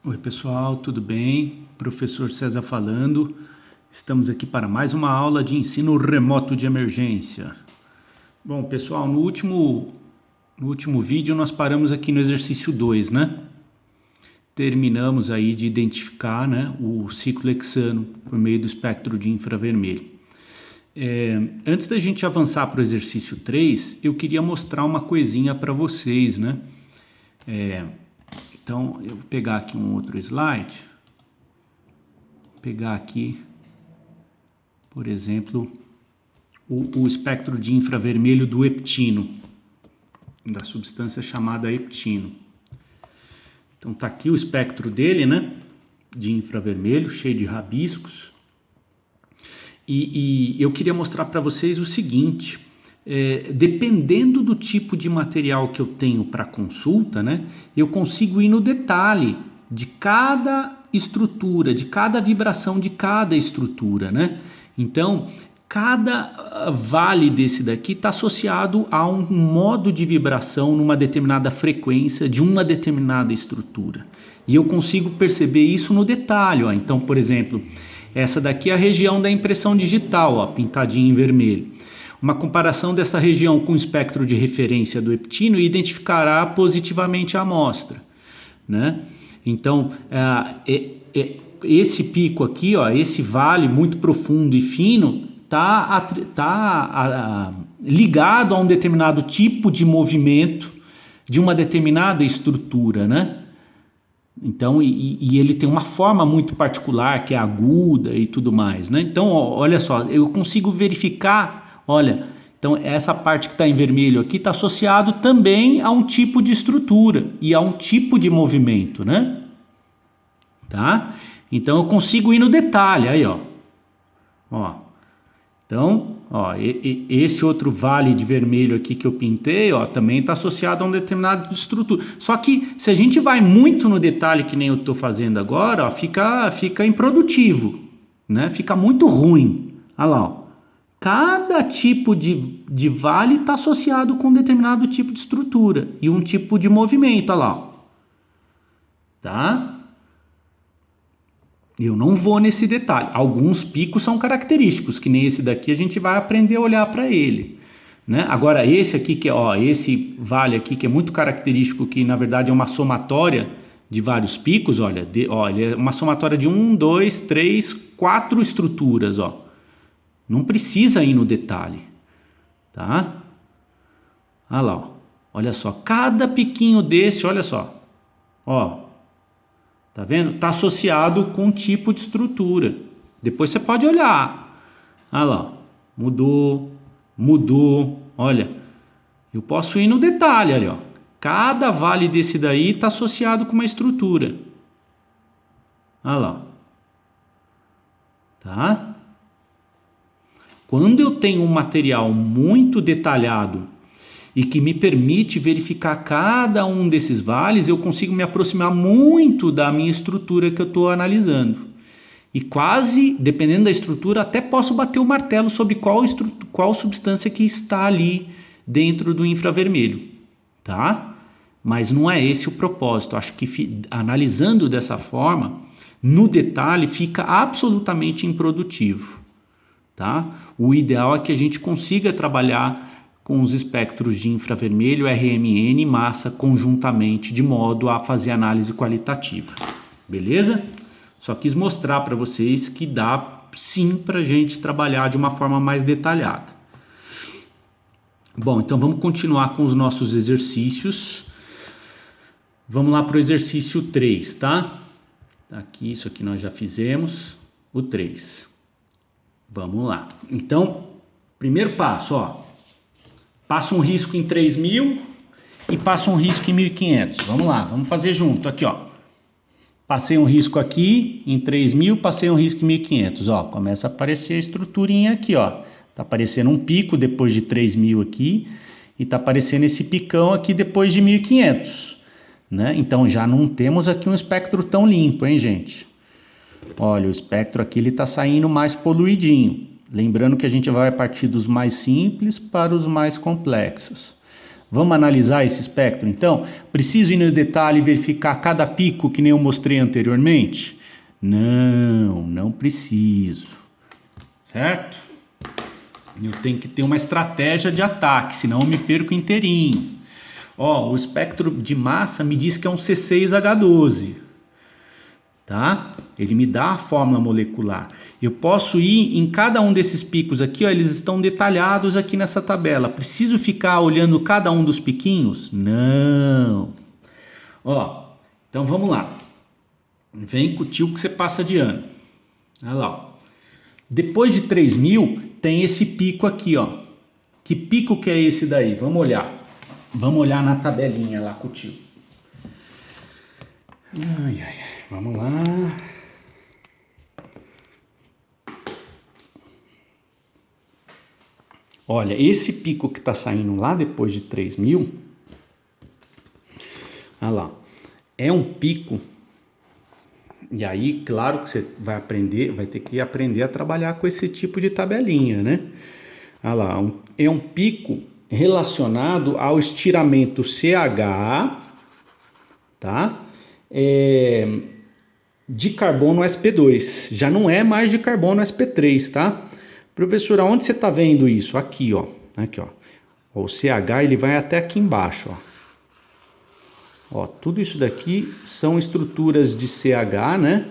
Oi pessoal, tudo bem? Professor César falando. Estamos aqui para mais uma aula de ensino remoto de emergência. Bom pessoal, no último vídeo nós paramos aqui no exercício 2, né? Terminamos aí de identificar, né, o ciclo hexano por meio do espectro de infravermelho. Antes da gente avançar para o exercício 3, eu queria mostrar uma coisinha para vocês, né? Então, eu vou pegar aqui um outro slide. Pegar aqui, por exemplo, o espectro de infravermelho do heptino, da substância chamada heptino. Então, tá aqui o espectro dele, né? De infravermelho, cheio de rabiscos. E eu queria mostrar para vocês o seguinte: dependendo do tipo de material que eu tenho para consulta, né, eu consigo ir no detalhe de cada estrutura, de cada vibração de cada estrutura, né? Então, cada vale desse daqui está associado a um modo de vibração numa determinada frequência de uma determinada estrutura. E eu consigo perceber isso no detalhe, ó. Então, por exemplo, essa daqui é a região da impressão digital, ó, pintadinha em vermelho. Uma comparação dessa região com o espectro de referência do heptino identificará positivamente a amostra, né? Então, esse pico aqui, ó, esse vale muito profundo e fino, está ligado a um determinado tipo de movimento de uma determinada estrutura, né? Então, e ele tem uma forma muito particular, que é aguda e tudo mais, né? Então, ó, olha só, eu consigo verificar, olha, então essa parte que está em vermelho aqui está associado também a um tipo de estrutura e a um tipo de movimento, né? Tá? Então, eu consigo ir no detalhe, aí, ó. Então, ó, esse outro vale de vermelho aqui que eu pintei, ó, também está associado a um determinado estrutura. Só que se a gente vai muito no detalhe, que nem eu estou fazendo agora, ó, fica improdutivo, né? Fica muito ruim. Olha lá, ó. Cada tipo de vale está associado com um determinado tipo de estrutura e um tipo de movimento, olha lá, ó. Tá? Eu não vou nesse detalhe. Alguns picos são característicos, que nem esse daqui a gente vai aprender a olhar para ele, né? Agora esse aqui que é, ó, esse vale aqui que é muito característico, que na verdade é uma somatória de vários picos, olha, ele é uma somatória de 1, 2, 3, 4 estruturas, ó. Não precisa ir no detalhe, tá? Olha lá, ó. Olha só, cada piquinho desse, olha só, ó. Tá vendo? Está associado com um tipo de estrutura. Depois você pode olhar. Ah lá, mudou. Olha, eu posso ir no detalhe ali, ó. Cada vale desse daí está associado com uma estrutura. Ah lá. Tá? Quando eu tenho um material muito detalhado e que me permite verificar cada um desses vales, eu consigo me aproximar muito da minha estrutura que eu estou analisando. E quase, dependendo da estrutura, até posso bater o martelo sobre qual substância que está ali dentro do infravermelho, tá? Mas não é esse o propósito. Acho que analisando dessa forma, no detalhe, fica absolutamente improdutivo, tá? O ideal é que a gente consiga trabalhar com os espectros de infravermelho, RMN e massa conjuntamente, de modo a fazer análise qualitativa. Beleza? Só quis mostrar para vocês que dá sim para a gente trabalhar de uma forma mais detalhada. Bom, então vamos continuar com os nossos exercícios. Vamos lá para o exercício 3, tá? Aqui, isso aqui nós já fizemos, o 3. Vamos lá. Então, primeiro passo, ó. Passa um risco em 3.000 e passa um risco em 1.500. Vamos lá, vamos fazer junto. Aqui, ó. Passei um risco aqui em 3.000, passei um risco em 1.500. Ó, começa a aparecer a estruturinha aqui, ó. Tá aparecendo um pico depois de 3.000 aqui e tá aparecendo esse picão aqui depois de 1.500, né? Então já não temos aqui um espectro tão limpo, hein, gente? Olha, o espectro aqui ele tá saindo mais poluidinho. Lembrando que a gente vai partir dos mais simples para os mais complexos. Vamos analisar esse espectro, então? Preciso ir no detalhe e verificar cada pico que nem eu mostrei anteriormente? Não, não preciso. Certo? Eu tenho que ter uma estratégia de ataque, senão eu me perco inteirinho. Ó, o espectro de massa me diz que é um C6H12. Tá? Ele me dá a fórmula molecular. Eu posso ir em cada um desses picos aqui, ó, eles estão detalhados aqui nessa tabela. Preciso ficar olhando cada um dos piquinhos? Não. Ó, então vamos lá. Vem com o tio que você passa de ano. Olha lá. Ó. Depois de 3.000, tem esse pico aqui, ó. Que pico que é esse daí? Vamos olhar. Vamos olhar na tabelinha lá com o tio. Ai, ai, ai. Vamos lá. Olha, esse pico que está saindo lá depois de 3.000, olha lá, é um pico, e aí, claro que você vai ter que aprender a trabalhar com esse tipo de tabelinha, né? Olha lá, é um pico relacionado ao estiramento CH, tá? De carbono sp2, já não é mais de carbono sp3, tá? Professor, aonde você está vendo isso? Aqui, ó. Aqui, ó. O CH ele vai até aqui embaixo, ó. Ó, tudo isso daqui são estruturas de CH, né?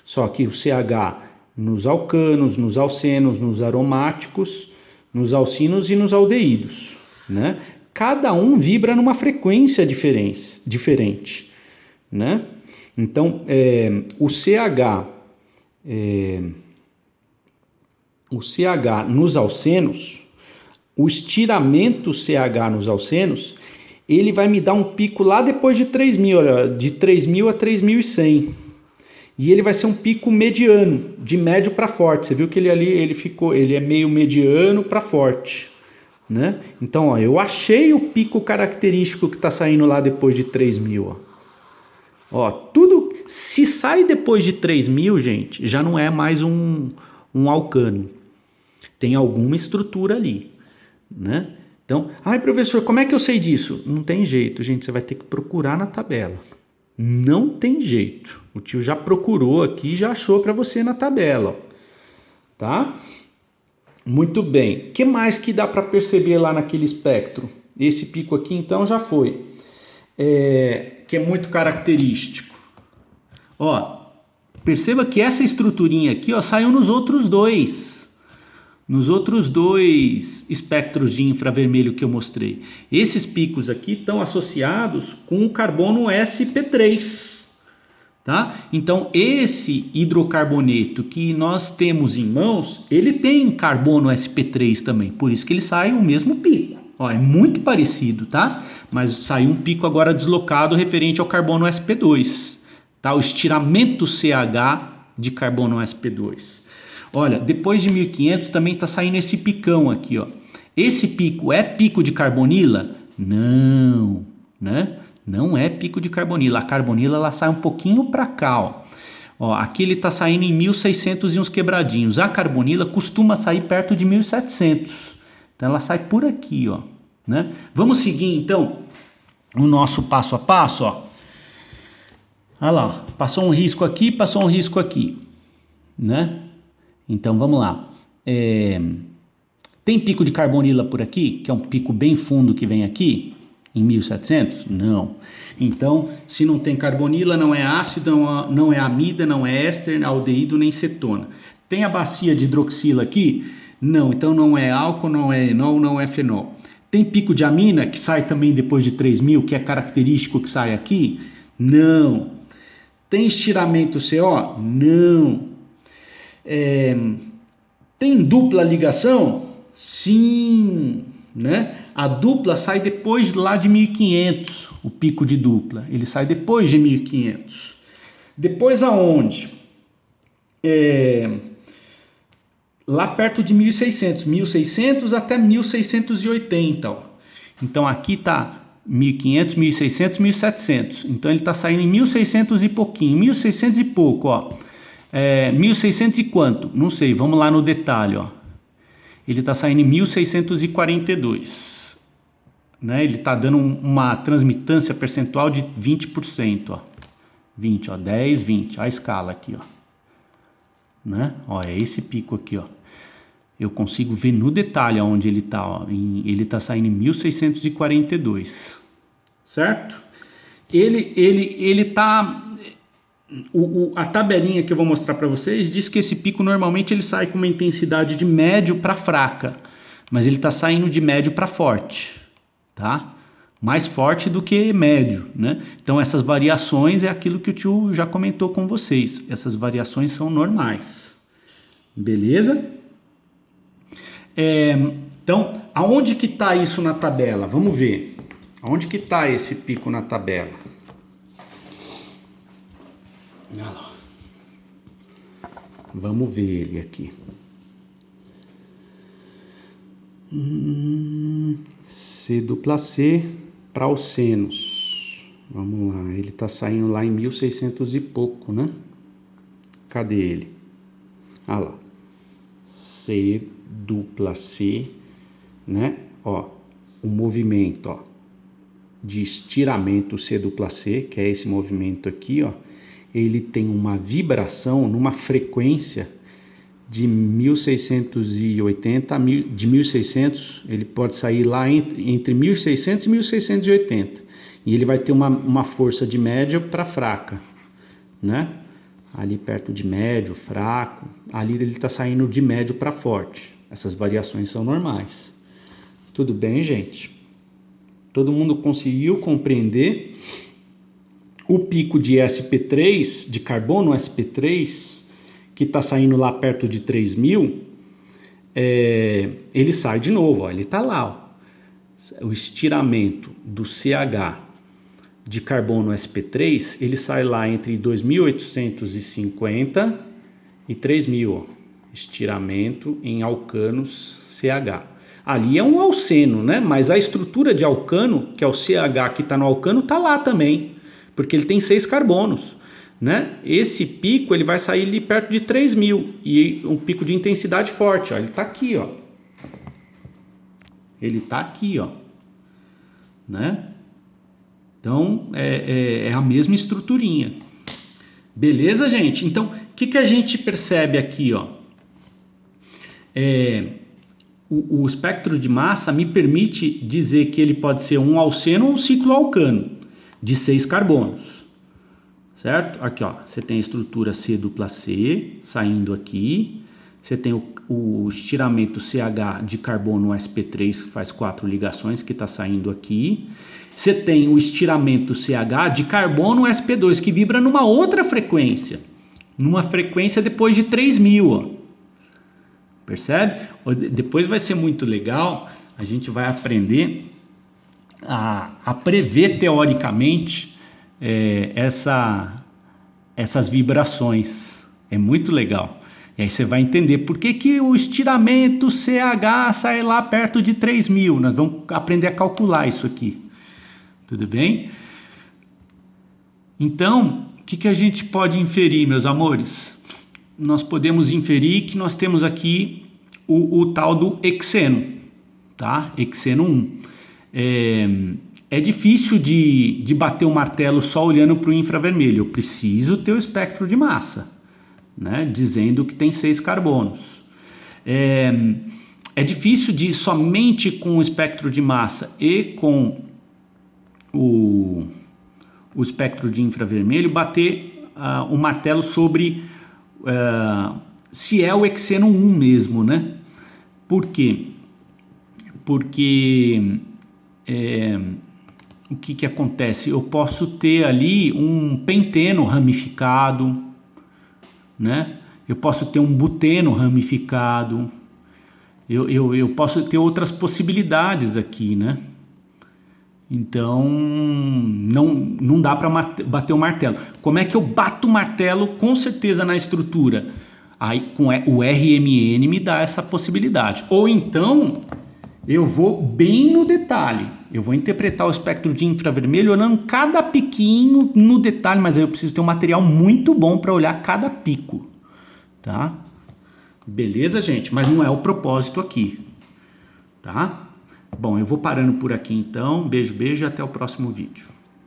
Só que o CH nos alcanos, nos alcenos, nos aromáticos, nos alcinos e nos aldeídos, né? Cada um vibra numa frequência diferente, né? Então, o CH nos alcenos, o estiramento CH nos alcenos, ele vai me dar um pico lá depois de 3.000, olha, de 3.000 a 3.100. E ele vai ser um pico mediano, de médio para forte. Você viu que ele ali, ele é meio mediano para forte, né? Então, ó, eu achei o pico característico que está saindo lá depois de 3.000, ó. Ó, tudo, se sai depois de 3.000, gente, já não é mais um alcano. Tem alguma estrutura ali, né? Então, ai professor, como é que eu sei disso? Não tem jeito, gente, você vai ter que procurar na tabela. Não tem jeito. O tio já procurou aqui e já achou para você na tabela, ó. Tá? Muito bem. O que mais que dá para perceber lá naquele espectro? Esse pico aqui, então, já foi. Que é muito característico. Ó, perceba que essa estruturinha aqui, ó, saiu nos outros dois espectros de infravermelho que eu mostrei. Esses picos aqui estão associados com o carbono sp3, tá? Então, esse hidrocarboneto que nós temos em mãos, ele tem carbono sp3 também, por isso que ele sai o mesmo pico. Ó, é muito parecido, tá? Mas saiu um pico agora deslocado referente ao carbono sp2, tá? O estiramento CH de carbono sp2. Olha, depois de 1500 também está saindo esse picão aqui, ó. Esse pico é pico de carbonila? Não, né? Não é pico de carbonila. A carbonila ela sai um pouquinho para cá, ó. Ó, aqui ele está saindo em 1600 e uns quebradinhos. A carbonila costuma sair perto de 1700. Então ela sai por aqui, ó, né? Vamos seguir então o nosso passo a passo, ó. Olha lá, passou um risco aqui, né? Então vamos lá. Tem pico de carbonila por aqui, que é um pico bem fundo que vem aqui, em 1700? Não. Então, se não tem carbonila, não é ácido, não é amida, não é éster, aldeído, nem cetona. Tem a bacia de hidroxila aqui? Não. Então não é álcool, não é enol, não é fenol. Tem pico de amina, que sai também depois de 3.000, que é característico que sai aqui? Não. Tem estiramento CO? Não. Tem dupla ligação? Sim, né? A dupla sai depois lá de 1500, o pico de dupla. Ele sai depois de 1500. Depois aonde? Lá perto de 1600 até 1680. Ó. Então aqui tá 1500, 1600, 1700. Então ele tá saindo em 1600 e pouquinho, 1600 e pouco, ó. 1600 e quanto? Não sei, vamos lá no detalhe, ó. Ele está saindo em 1642, né? Ele está dando uma transmitância percentual de 20%, ó. 20, ó, 10, 20, a escala aqui, ó. Né? Ó, é esse pico aqui, ó. Eu consigo ver no detalhe onde ele está, ó. Ele está saindo em 1642, certo? Ele tá... a tabelinha que eu vou mostrar para vocês diz que esse pico normalmente ele sai com uma intensidade de médio para fraca, mas ele está saindo de médio para forte, tá? Mais forte do que médio, né? Então essas variações é aquilo que o tio já comentou com vocês. Essas variações são normais, beleza? Então, aonde que está isso na tabela? Vamos ver. Aonde que está esse pico na tabela? Olha lá. Vamos ver ele aqui. C dupla C para os senos. Vamos lá, ele está saindo lá em 1600 e pouco, né? Cadê ele? Olha lá. C dupla C, né? Ó, o movimento, ó, de estiramento C dupla C, que é esse movimento aqui, ó. Ele tem uma vibração numa frequência de 1680 de 1600, ele pode sair lá entre 1600 e 1680, e ele vai ter uma força de média para fraca, né? Ali perto de médio, fraco, ali ele está saindo de médio para forte. Essas variações são normais. Tudo bem, gente? Todo mundo conseguiu compreender? O pico de SP3, de carbono SP3, que está saindo lá perto de 3.000, ele sai de novo, ó, ele está lá. Ó. O estiramento do CH de carbono SP3, ele sai lá entre 2.850 e 3.000, ó. Estiramento em alcanos CH. Ali é um alceno, né? Mas a estrutura de alcano, que é o CH que está no alcano, está lá também, porque ele tem 6 carbonos, né? Esse pico ele vai sair ali perto de 3.000 e um pico de intensidade forte, ó. Ele está aqui, ó. Ele está aqui, ó, né? Então é a mesma estruturinha, beleza, gente? Então o que a gente percebe aqui, ó? O espectro de massa me permite dizer que ele pode ser um alceno ou um cicloalcano de 6 carbonos, certo? Aqui, ó, você tem a estrutura C dupla C saindo aqui, você tem o estiramento CH de carbono sp3 que faz 4 ligações que está saindo aqui, você tem o estiramento CH de carbono sp2 que vibra numa outra frequência, numa frequência depois de 3.000, ó. Percebe? Depois vai ser muito legal, a gente vai aprender a prever teoricamente essas vibrações. É muito legal. E aí você vai entender por que o estiramento CH sai lá perto de 3.000. Nós vamos aprender a calcular isso aqui. Tudo bem? Então, o que a gente pode inferir, meus amores? Nós podemos inferir que nós temos aqui o tal do hexeno, tá? Hexeno 1. É difícil de bater o martelo só olhando para o infravermelho. Eu preciso ter o espectro de massa, né? Dizendo que tem 6 carbonos. É difícil de somente com o espectro de massa e com o espectro de infravermelho bater o martelo sobre se é o hexeno 1 mesmo, né? Por quê? Porque o que acontece? Eu posso ter ali um penteno ramificado, né? Eu posso ter um buteno ramificado, eu posso ter outras possibilidades aqui, né? Então, não dá para bater o martelo. Como é que eu bato o martelo? Com certeza na estrutura. Aí, com o RMN me dá essa possibilidade. Ou então, eu vou bem no detalhe. Eu vou interpretar o espectro de infravermelho olhando cada piquinho no detalhe, mas aí eu preciso ter um material muito bom para olhar cada pico, tá? Beleza, gente? Mas não é o propósito aqui, tá? Bom, eu vou parando por aqui então. Beijo, beijo e até o próximo vídeo.